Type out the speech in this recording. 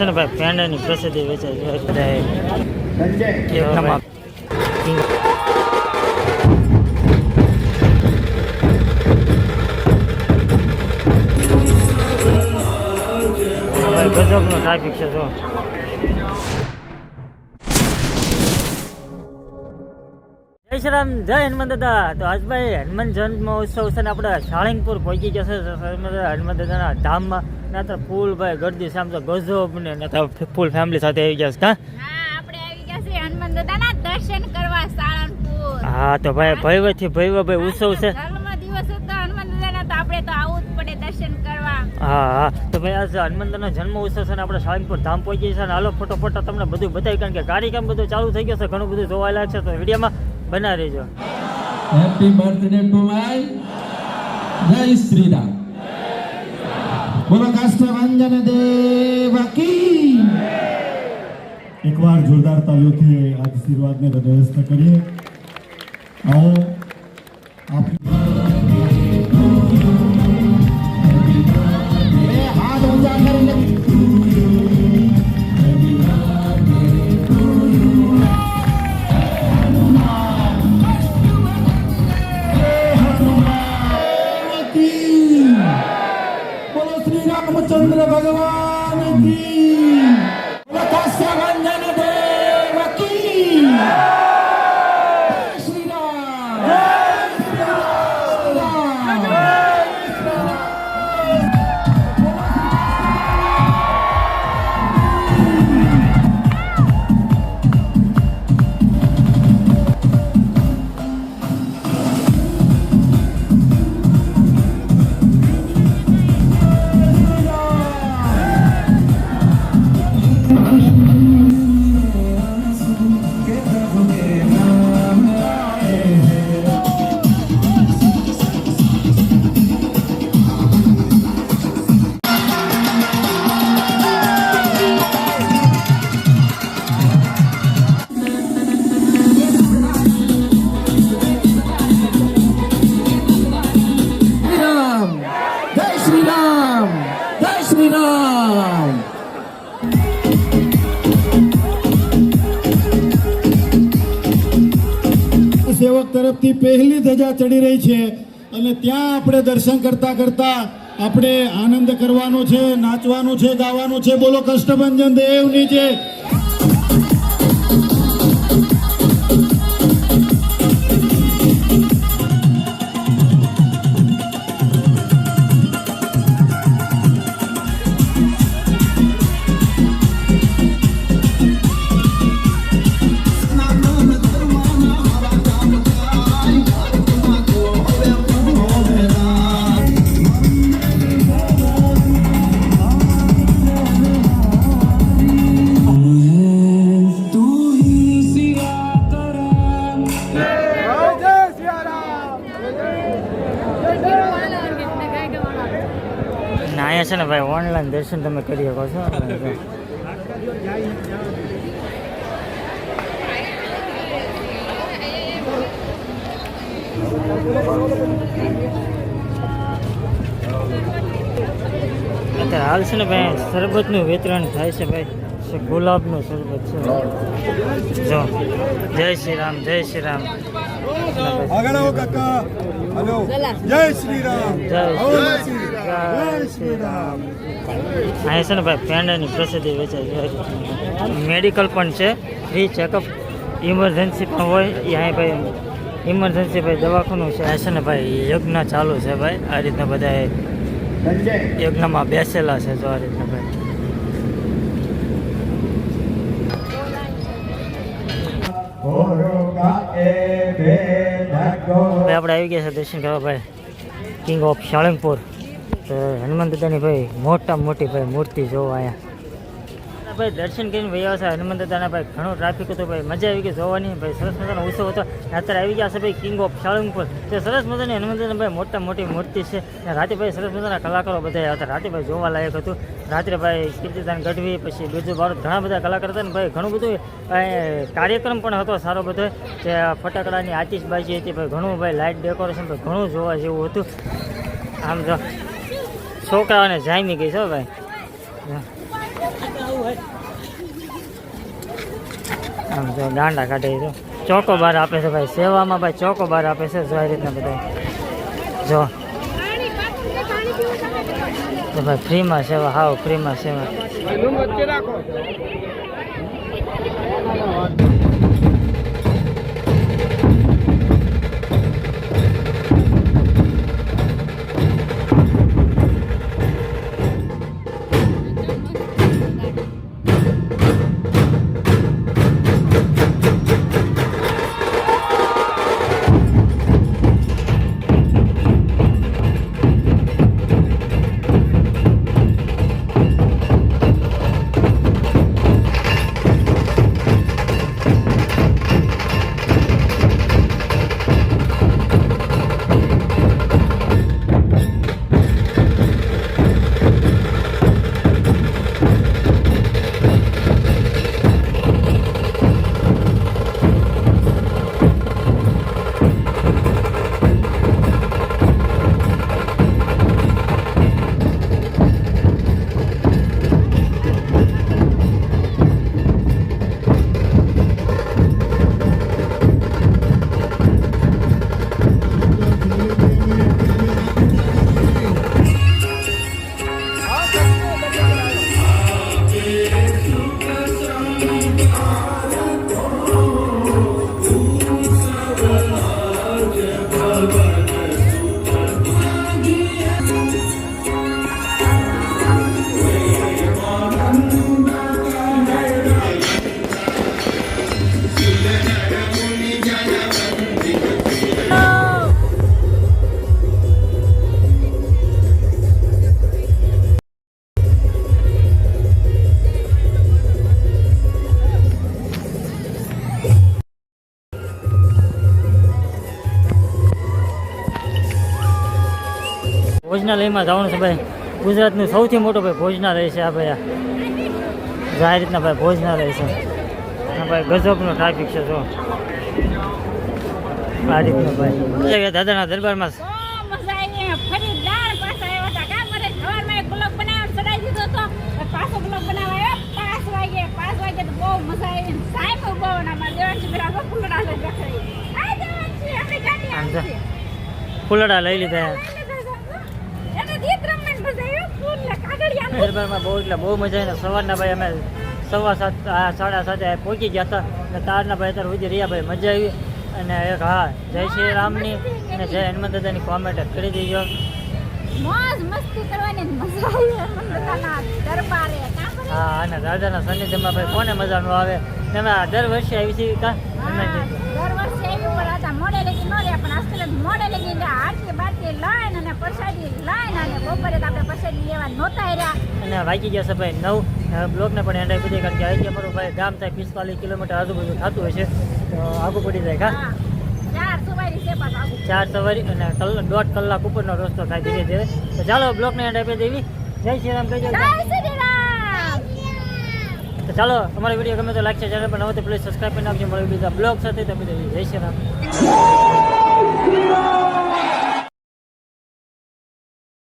છે ને ભાઈ પેંડાની પ્રસિદ્ધિ વેચાય છે એક નંબર ગજબનો ટ્રાફિક છે જો જય શ્રી રામ જય હનુમાન દાદા. તો આજ ભાઈ હનુમાન જન્મ મહોત્સવ છે ને આપણે સાળંગપુર પહોંચી જશે હનુમાન દાદાના ધામમાં. ના તો ફૂલ ભાઈ ગરદી છે આમ તો ગજબ ને ના તો ફૂલ ફેમિલી સાથે આવી ગયા છે. આપણે આવી ગયા છે હનુમાન દાદાના દર્શન કરવા સાળંગપુર. હા તો ભાઈ ભૈવથી ભૈવ ભાઈ ઉત્સવ છે. જન્મ દિવસ હતો હનુમાન દાદાના તો આપણે તો આવવું જ પડે દર્શન કરવા. હા તો ભાઈ આજે હનુમાન દાદાનો જન્મ ઉત્સવ છે ને આપણે સાળંગપુર ધામ પહોંચી છે. હાલો ફોટો તમને બધું બતાવી કારણ કે કાર્યક્રમ બધું ચાલુ થઈ ગયો છે. ઘણું બધું જોવા લાયક છે તો વિડીયોમાં બના રહેજો. હેપી બર્થડે ટુ માય જય શ્રી રામ. બોલો કાષ્ટભંજન દેવ કી. એકવાર જોરદાર તાલીઓથી આશીર્વાદને વ્યવસ્થા કરીએ. આવો આપ હાથ ઊંચા કરીને चंद्र भगवान की काष्टभंजन देव की श्री राम સેવક તરફથી પહેલી ધજા ચડી રહી છે અને ત્યાં આપણે દર્શન કરતા કરતા આપણે આનંદ કરવાનો છે, નાચવાનું છે, ગાવાનું છે. બોલો કાષ્ટભંજન દેવની જય. અહીંયા છે ને ભાઈ ઓનલાઈન દર્શન તમે કરી શકો છો. અત્યારે હાલ છે ને ભાઈ શરબતનું વિતરણ થાય છે ભાઈ. ગુલાબનું શરબત છે જો. જય શ્રી રામ જય શ્રી રામ. આગળ આવો કાકા. હેલો જય શ્રી રામ જય શ્રી રામ. અહીંયા છે ને ભાઈ પેંડાની પ્રસિદ્ધિ વેચાય છે. મેડિકલ પણ છે, ફ્રી ચેકઅપ ઇમરજન્સી પણ હોય. અહીંયા ભાઈ ઇમરજન્સી ભાઈ દવાખાનું છે. આ છે ને ભાઈ યજ્ઞ ચાલુ છે ભાઈ. આ રીતના બધા યજ્ઞમાં બેસેલા છે જો આ રીતના ભાઈ. આપણે આવી ગયા છે દર્શન કરવા ભાઈ કિંગ ઓફ સાળંગપુર. તો હનુમાન દાદાની ભાઈ મોટી ભાઈ મૂર્તિ જોવા અહીંયા ભાઈ દર્શન કરીને ભાઈ આવશે હનુમાન દાદાના ભાઈ. ઘણો ટ્રાફિક હતો ભાઈ, મજા આવી ગઈ જોવાની ભાઈ. સરસ મજાનો ઉત્સવ હતો. અત્યારે આવી ગયા છે ભાઈ કિંગ ઓફ સાળંગપુર. તે સરસ મજાની હનુમાન દાદાની ભાઈ મોટી મૂર્તિ છે. અને રાતે ભાઈ સરસ મજાના કલાકારો બધા હતા. રાતે ભાઈ જોવા લાયક હતું. રાત્રે ભાઈ કીર્તિદાન ગઢવી પછી બીજું ભારત ઘણા બધા કલાકાર હતા ને ભાઈ. ઘણું બધું કાર્યક્રમ પણ હતો સારો બધો. જે ફટાકડાની આતિશબાજી હતી ભાઈ. ઘણું ભાઈ લાઇટ ડેકોરેશન ભાઈ ઘણું જોવા જેવું હતું. આમ જો છોકરાઓને જામી ગઈ છે ભાઈ. આમ જો ગાંડા કાઢે તો ચોકો બાર આપે છે ભાઈ, સેવામાં ભાઈ ચોકો બાર આપે છે, જો આ રીતના બધા જો તો ભાઈ ફ્રીમાં સેવા, હાવ ફ્રીમાં સેવા. ભોજનાલયમાં જવાનું છે ભાઈ, ગુજરાતનું સૌથી મોટું ભાઈ ભોજનાલય છે આ ભાઈ. આ રીતના ભાઈ ભોજનાલય છે, આ ભાઈ ગજબનો ટ્રાફિક છે જો આ રીતના ભાઈ. દાદાના દરબારમાં બહુ મજા આવી. ફરી દાળ પાછા આવ્યા હતા. કાં મારે સવારમાં એક બ્લોગ બનાવવાનો ચડાવી દીધો હતો. પાછો બ્લોગ બનાવવા આવ્યો 5 વાગે તો બહુ મજા આવી. સાહેબ બહુ ના મારે દેવાંશી બરાબર ફૂલડા લઈ રખડી. આ દેવાંશી આપણે ગાડી આમ જો આવશે. ફૂલડા લઈ લીધા. એને દીત રમણ મજા આવી. ફૂલ ને કાગળિયા દરબારમાં બહુ એટલે બહુ મજા આવી. સવારના ભાઈ અમે 7:15 7:30 પહોંચી ગયા હતા અને તારના ભાઈ અત્યારે સુધી રહ્યા ભાઈ, મજા આવી. અને એક હા જય શ્રી રામની અને જય હનુમાન દાદાની કોમેન્ટ કરી દીજો. મોજ મસ્તી કરવાની મજા આવી. હનુમાન દાદાના દરબારે કાં કરે? હા અને દાદાના સાનિધ્યમાં ભાઈ કોને મજા ન આવે. તમે આ દર વર્ષે આવી છે કા દર વર્ષે આવી ઉપર હતા. મોડે લગી ન રહ્યા પણ આજકાલ મોડે લગી રહ્યા. આરતી બારતી લાઈન અને પ્રસાદી લાઈન અને બપોરે તો આપણે પ્રસાદી લેવા નહોતા રહ્યા. અને વાગી ગયા છે ભાઈ 9. બ્લોકને પણ એન્ડ આપી દઈએ કારણ કે અહીંથી અમારું ભાઈ ગામ થાય 45 કિલોમીટર આજુબાજુ થતું હોય છે, તો આગું પડી જાય કા. ચાર સવારી છે પાછું આવું. 4 સવારી અને 1.5 કલાક ઉપરનો રસ્તો થાય ધીરે ધીરે. તો ચાલો બ્લોકને એન્ડ આપી દેવી. જય શ્રી રામ કહી જય દો. શ્રી રામ. તો ચાલો અમારો વિડીયો ગમે તો લાઈક છે, ચેનલ પર નવો તો પ્લીઝ સબસ્ક્રાઈબ કરી નાખજો. મળે બીજા બ્લોગ સાથે તમે જય શ્રી રામ.